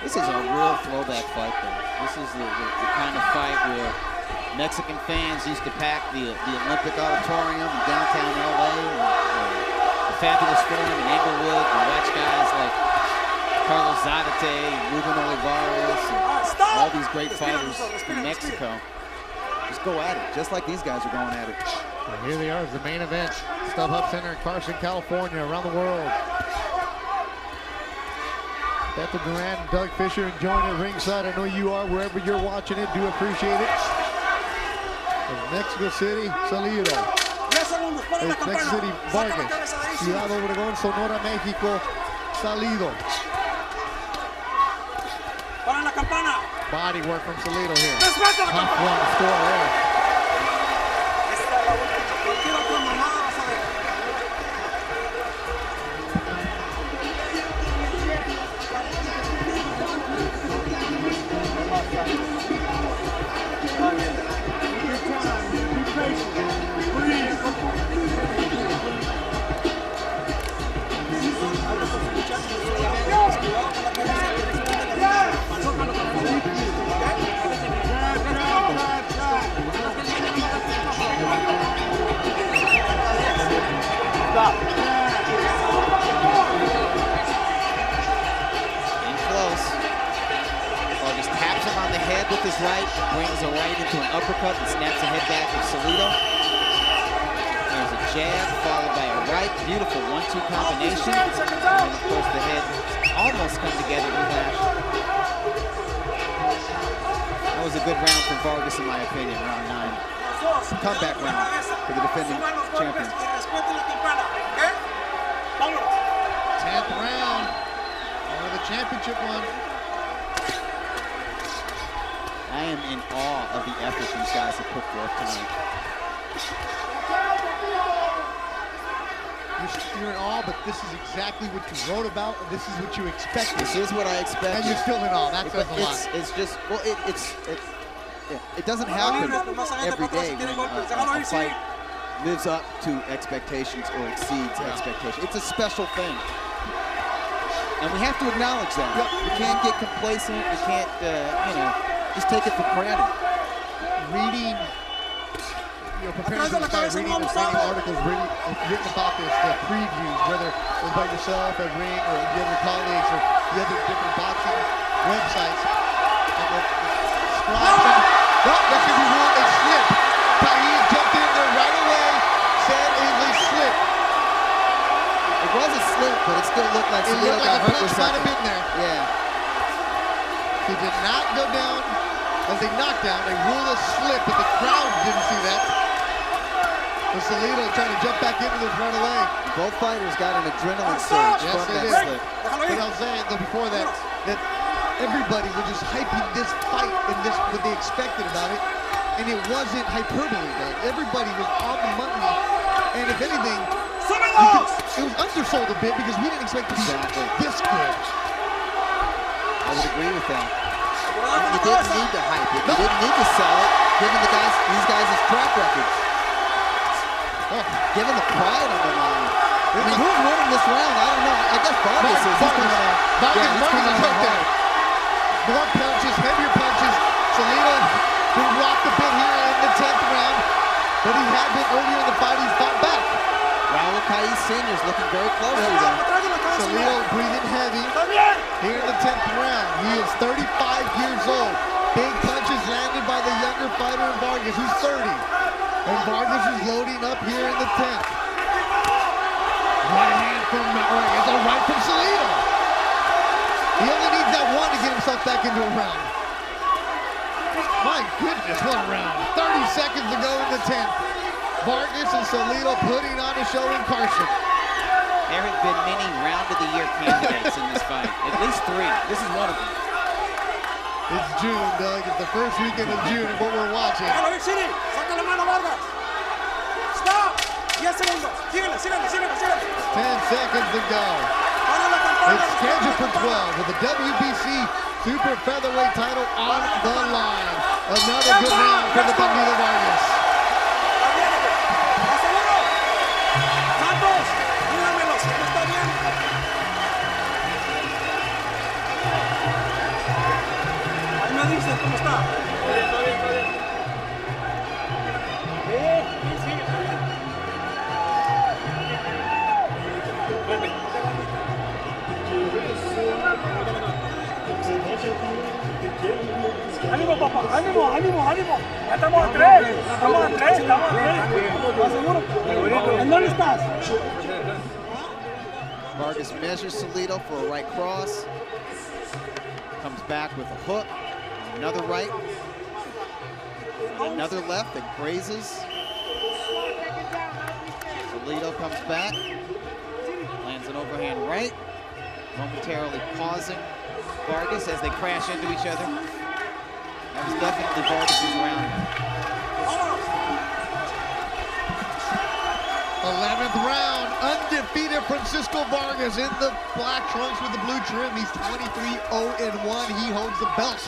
This is a real throwback fight, though. This is the kind of fight where Mexican fans used to pack the Olympic Auditorium in downtown LA, and the Fabulous Forum in Inglewood, and watch guys like Carlos Zárate and Ruben Olivares, and all these great fighters from Mexico. Just go at it, just like these guys are going at it. And here they are, the main event. StubHub Center in Carson, California, around the world. Beto Duran and Doug Fisher enjoying it ringside. I know you are, wherever you're watching it. Do appreciate it. From Mexico City, Salidо. Mexico City, Vargas. Ciudad Obregón, Sonora, Mexico, Salidо. Body work from Salido here. Tough one to score there. ahead with his right, brings a right into an uppercut and snaps the head back of Salida. There's a jab followed by a right. Beautiful 1-2 combination. And then, of course, the head almost come together in clash. That was a good round for Vargas, in my opinion, round 9. Comeback round for the defending champion. 10th round for the championship one. I am in awe of the effort these guys have put forth tonight. You're in awe, but this is exactly what you wrote about, and this is what you expected. This is what I expected. And you're still in awe. That says a lot. It's just, well, it doesn't happen every day when a fight lives up to expectations or exceeds expectations. It's a special thing. And we have to acknowledge that. We can't get complacent. We can't, just take it for granted. Reading, preparing for the fight, reading the same articles written about this, the previews, whether it was by yourself at Ring or the other colleagues or the other different boxing websites. And the scribes, that should be ruled a slip. País jumped in there right away, said it was a slip. It was a slip, but it still looked like Salida got hurt with something. Might have been there. Yeah. He did not go down as a knockdown. They ruled a slip, but the crowd didn't see that. But Salida trying to jump back into this right away. Both fighters got an adrenaline surge from that slip. But I was saying though before that everybody was just hyping this fight and this what they expected about it, and it wasn't hyperbole. Though. Everybody was on the money, and if anything, it was undersold a bit because we didn't expect it to be this good. I would agree with that. You didn't need to hype it. You didn't need to sell it, given these guys' track records. Given the pride on the line. I mean, who's winning this round? I don't know. I guess Vargas is. Vargas took that. More punches, heavier punches. Salida been rocked a bit here in the 10th round, but he had been earlier in the fight. He's fought back. Raul Caiz Sr. is looking very closely though. Salida breathing heavy here in the 10th round. He is 35 years old. Big punches landed by the younger fighter in Vargas, who's 30. And Vargas is loading up here in the 10th. Right hand from Vargas, a right from Salida. He only needs that one to get himself back into a round. My goodness, what a round. 30 seconds to go in the 10th. Vargas and Salida putting on a show in Carson. There have been many round of the year candidates in this fight. At least 3. This is one of them. It's June, Doug. It's the first weekend of June and what we're watching. 10 seconds to go. It's scheduled for 12 with the WBC Super Featherweight title on the line. Another good round for the Bandido Vargas. ¿Cómo está? ánimo, papá, ánimo, ánimo, ánimo. Ya estamos a 3, estamos a 3, estamos a 3. ¿Estás seguro? ¿En dónde estás? Vargas measures Salida for a right cross. Comes back with a hook. Another right. Another left that grazes. Salida comes back. Lands an overhand right. Momentarily pausing Vargas as they crash into each other. That was definitely Vargas' round. 11th round, undefeated Francisco Vargas in the black trunks with the blue trim. He's 23-0-1. He holds the belt.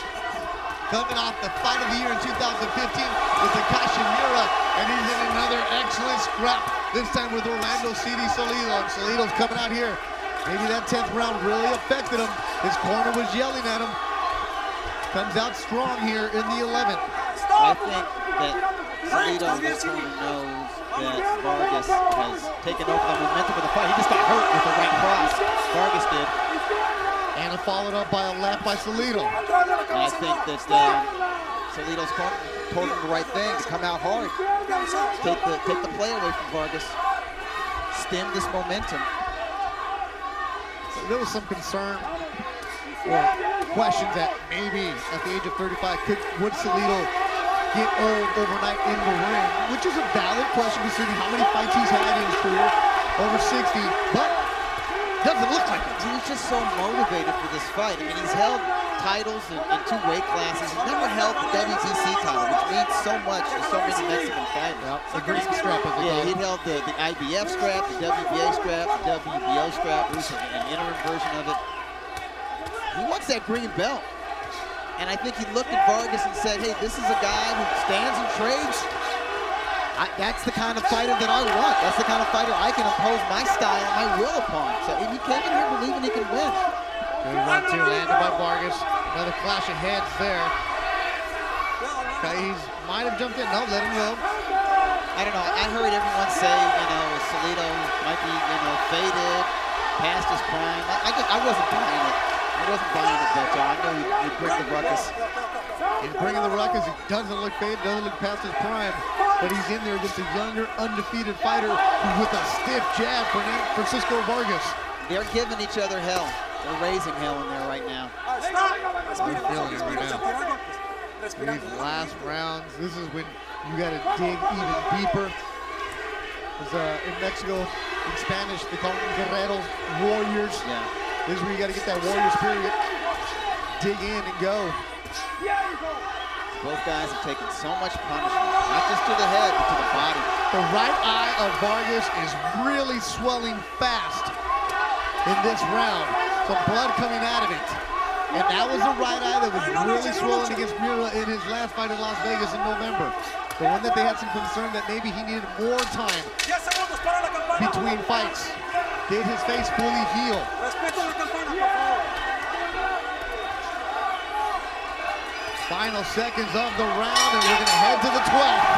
Coming off the fight of the year in 2015 with the Cachemira, and he's in another excellent scrap, this time with Orlando CD Salida. And Salido's coming out here. Maybe that 10th round really affected him. His corner was yelling at him. Comes out strong here in the 11th. I think that Salida in this corner knows that Vargas has taken over the momentum of the fight. He just got hurt with the right cross. Vargas did. And followed up by a left by Salidо. And I think that Salido's told him the right thing, to come out hard. Take the play away from Vargas. Stem this momentum. So there was some concern or questions that maybe at the age of 35, would Salidо get old overnight in the ring? Which is a valid question considering how many fights he's had in his career, over 60, but doesn't look like it. He's just so motivated for this fight. I mean, he's held titles in 2 weight classes. He's never held the WBC title, which means so much to so many Mexican fighters. Yep, the Greek strap. Yeah, he held the IBF strap, the WBA strap, the WBO strap, which is an interim version of it. He wants that green belt. And I think he looked at Vargas and said, hey, this is a guy who stands and trades. That's the kind of fighter that I want. That's the kind of fighter I can impose my style, my will upon. So he came in here believing he can win. Good 1-2 landed by Vargas. Another clash of heads there. He might have jumped in. No, let him go. I don't know. I heard everyone say, Salidо might be, faded, past his prime. I wasn't buying it. I wasn't buying it, Beto. I know he'd bring the ruckus. He's bringing the ruckus. He doesn't look faded, doesn't look past his prime. But he's in there against a younger, undefeated fighter with a stiff jab for Francisco Vargas. They're giving each other hell. They're raising hell in there right now. I'm feeling it right now. These last rounds, this is when you got to dig even deeper. Because in Mexico, in Spanish, they call them guerreros, warriors. Yeah. This is where you got to get that warrior spirit. Dig in and go. Both guys have taken so much punishment, not just to the head, but to the body. The right eye of Vargas is really swelling fast in this round. Some blood coming out of it. And that was the right eye that was really swollen against Mira in his last fight in Las Vegas in November. The one that they had some concern that maybe he needed more time between fights. Did his face fully heal? Final seconds of the round, and we're going to head to the 12th.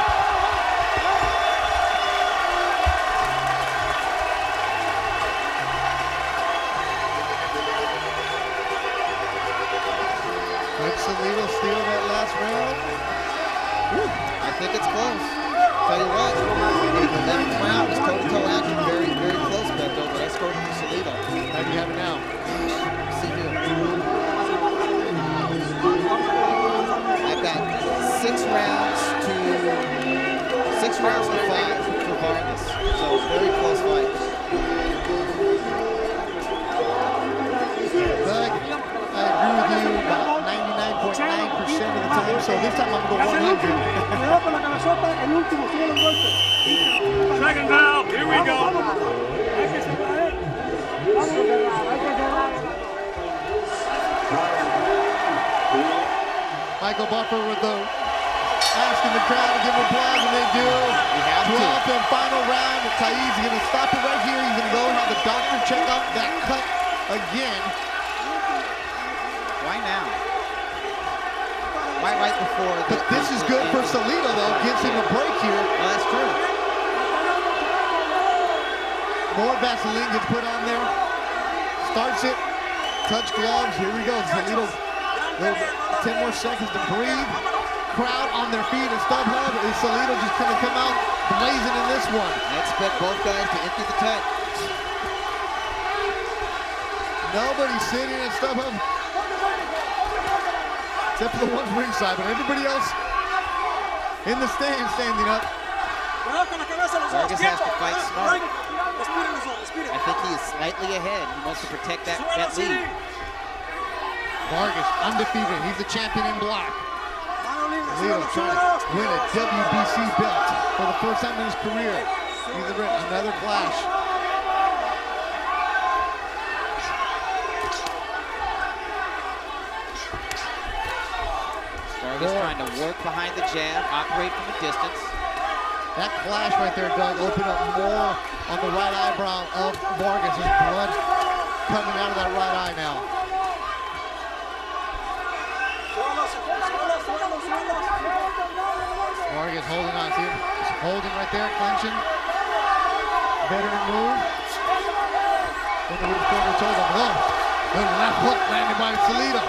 Did Salidо steal that last round? Woo. I think it's close. Tell you what, the 11th round was toe-to-toe action, very, very close, Beto, but I scored for Salidо. How do you have it now? See here. I've got 6 rounds to 5 for Vargas. So very close fight. Doug, I agree with you about 99.9% of the time. So this time I'm going to go 100. Second round, here we go. Michael Buffer with the asking the crowd to give applause, and they do. 12th and final round. Taiz's going to stop it right here. He's going to go and have the doctor check out that cut again. Why now? Why right before? But this is good for Salidо, though. Gives him a break here. Well, that's true. More Vaseline gets put on there. Starts it. Touch gloves. Here we go. Salidо. 10 more seconds to breathe. Crowd on their feet at StubHub. Is Salidо just going to come out blazing in this one? I expect both guys to empty the tank. Nobody's sitting at StubHub except for the ones ringside, but everybody else in the stand standing up. Vargas has to fight smart. I think he is slightly ahead. He wants to protect that lead. Vargas, undefeated. He's the champion in black. Leo trying to win a WBC belt for the first time in his career. He's another clash. Vargas trying to work behind the jab, operate from a distance. That clash right there, Doug, opened up more on the right eyebrow of Vargas. His blood coming out of that right eye now. Vargas holding on. See him? Just holding right there, clenching. Veteran move. Then the corner told him, oh, Good left hook landed by Salidо.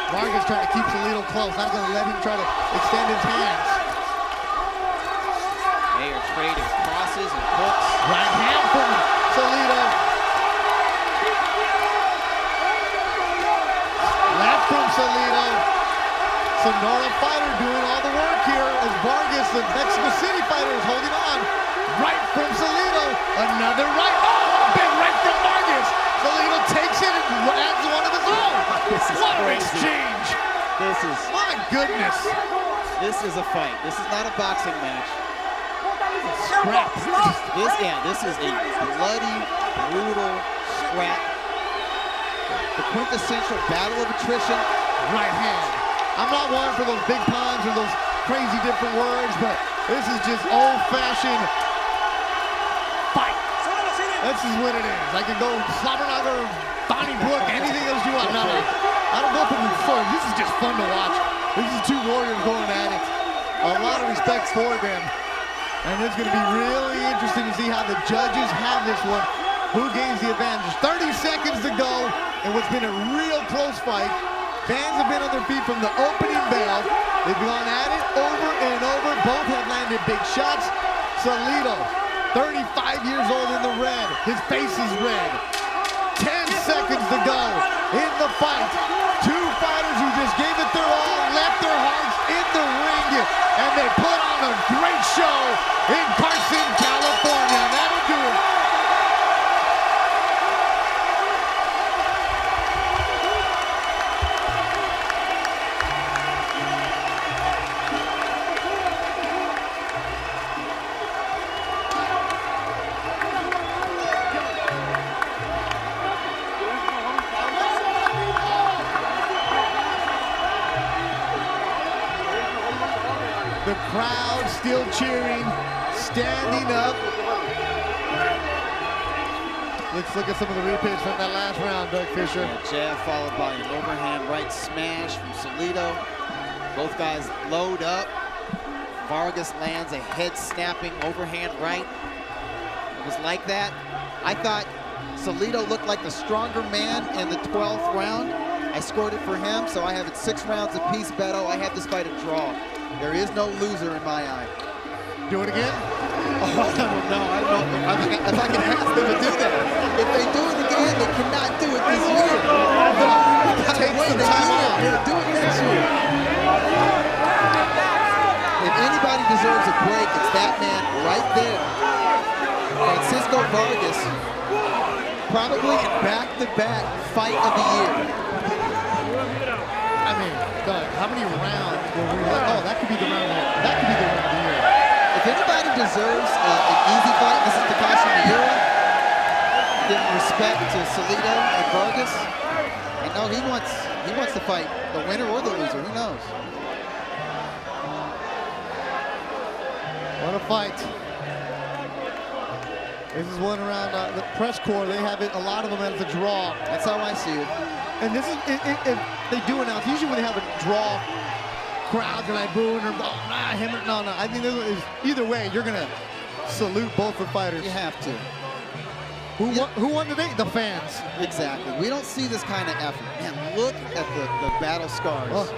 Vargas trying to keep Salidо close. Not going to let him try to extend his hands. They are trading crosses and hooks. Right hand from Salidо. Left from Salidо. Sonora fighter doing all the work here as Vargas, the Mexico City fighter, is holding on. Right from Salidо. Another right. Oh, big right from Vargas. Salidо takes it and adds one of his own. What an exchange. This is, my goodness. This is a fight. This is not a boxing match. Scrap. This is a bloody, brutal scrap. The quintessential battle of attrition. Right hand. I'm not one for those big puns or those crazy different words, but this is just old-fashioned fight. This is what it is. I can go Slobberknocker, Donnybrook, anything else you want. No, I don't go for the sword. This is just fun to watch. This is two warriors going at it. A lot of respect for them. And it's going to be really interesting to see how the judges have this one. Who gains the advantage? 30 seconds to go in what's been a real close fight. Fans have been on their feet from the opening bell. They've gone at it over and over. Both have landed big shots. Salidо, 35 years old in the red. His face is red. 10 seconds to go in the fight. Two fighters who just gave it their all, left their hearts in the ring, and they put on a great show in Carson, California. That'll do it. The crowd still cheering, standing up. Let's look at some of the replays from that last round, Doug Fisher. Jab followed by an overhand right smash from Salidо. Both guys load up. Vargas lands a head-snapping overhand right. It was like that. I thought Salidо looked like the stronger man in the 12th round. I scored it for him, so I have it 6 rounds apiece, Beto. I have this fight a draw. There is no loser in my eye. Do it again? Oh, I don't know. I don't know if I can ask them to do that. If they do it again, they cannot do it this year. Take some time off. They'll do it next year. If anybody deserves a break, it's that man right there. Francisco Vargas, probably in back-to-back fight of the year. I mean, Doug, how many rounds were we like, oh, that could be the round of the year. That could be the round of the year. If anybody deserves an easy fight, this is Takashi Miura. Giving respect to Salidо and Vargas. And no, he wants to fight the winner or the loser, who knows? What a fight. This is one around the press corps. They have it, a lot of them as a draw. That's how I see it. And this is, if they do announce, usually when they have a draw, crowds are like booing or, oh, nah, him or, no. I think this is, either way, you're going to salute both the fighters. You have to. Who won today? The fans. Exactly. We don't see this kind of effort. Man, look at the battle scars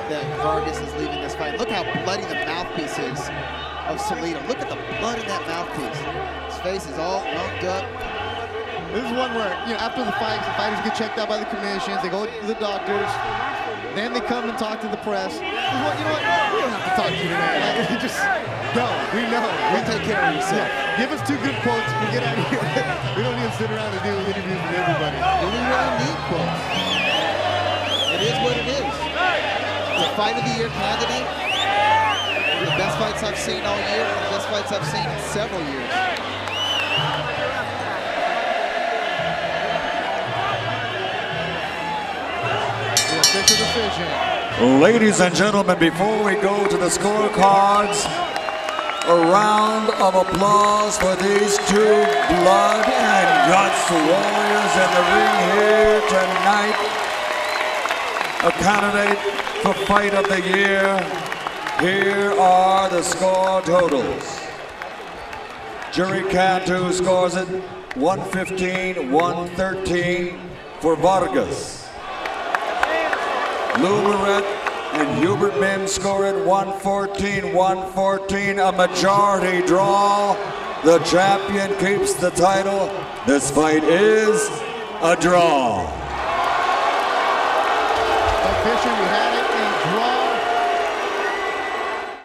that Vargas is leaving this fight. Look how bloody the mouthpiece is of Salidо. Look at the blood in that mouthpiece. His face is all lumped up. This is one where, you know, after the fights, the fighters get checked out by the commissions, they go to the doctors, then they come and talk to the press. You know what? We don't have to talk to you today. Like, just go. We know. We'll take care of yourself. Yeah. Give us 2 good quotes. We'll get out of here. We don't need to sit around and do interviews with everybody. Do we really need quotes? It is what it is. It's a fight of the year candidate. One of the best fights I've seen all year. One of the best fights I've seen in several years. Decision. Ladies and gentlemen, before we go to the scorecards, a round of applause for these 2 blood and guts warriors in the ring here tonight. A candidate for Fight of the Year. Here are the score totals. Jury Cantu scores it 115-113 for Vargas. Lou Moret and Hubert Mims score at 114-114, a majority draw. The champion keeps the title. This fight is a draw. Fisher, you had it.